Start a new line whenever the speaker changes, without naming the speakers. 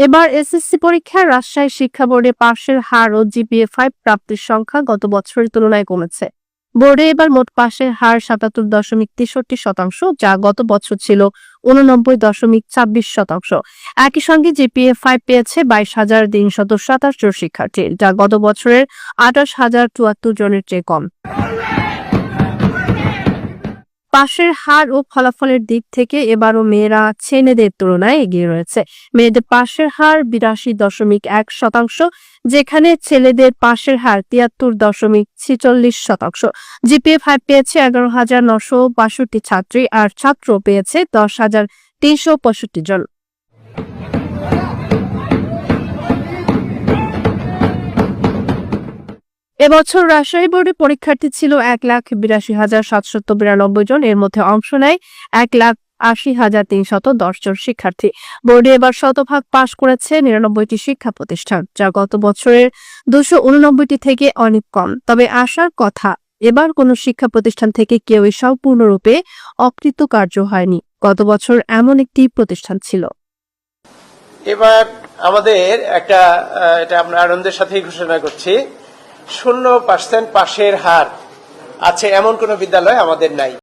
এবার এসএসসি পরীক্ষায় রাজশাহী শিক্ষা বোর্ডে পাশের হার ও জিপিএ-5 প্রাপ্তির সংখ্যা গত বছরের তুলনায় কমেছে। বোর্ডে এবার মোট পাশের হার ৭৭.৬৩%, যা গত বছর ছিল ৮৯.২৬%। একই সঙ্গে জিপিএ-5 পেয়েছে ২২,৩২৭ জন শিক্ষার্থী, যা গত বছরের ২৮,০৭৪ জনের চেয়ে কম। পাশের হার ও ফলাফলের দিক থেকে এবারও মেয়েরা ছেলেদের তুলনায় এগিয়ে রয়েছে। মেয়েদের পাশের হার ৮২.১%, যেখানে ছেলেদের পাশের হার ৭৩.৪৬%। জিপিএ-5 পেয়েছে ১১,৯৬২ ছাত্রী, আর ছাত্র পেয়েছে ১০,৩৬৫ জন। এবছর রাজশাহী বোর্ডে পরীক্ষার্থী ছিল ১,৮২,৭৯২ জন। এর মধ্যে অংশ নেয় ১,৮০,৩১০ জন শিক্ষার্থী। বোর্ডে এবার শতভাগ পাশ করেছে ৯৯টি শিক্ষা প্রতিষ্ঠান, যা গত বছরের ২৮৯টি থেকে অনেক কম। তবে আশার কথা, এবার কোনো শিক্ষা প্রতিষ্ঠান থেকে কেউই সম্পূর্ণরূপে অকৃতকার্য হয়নি। গত বছর এমন একটি প্রতিষ্ঠান ছিল।
এবার আমাদের এটা আমরা আনন্দের সাথেই ঘোষণা করছি, 0% পাশের হার আছে এমন কোন বিদ্যালয় আমাদের নাই।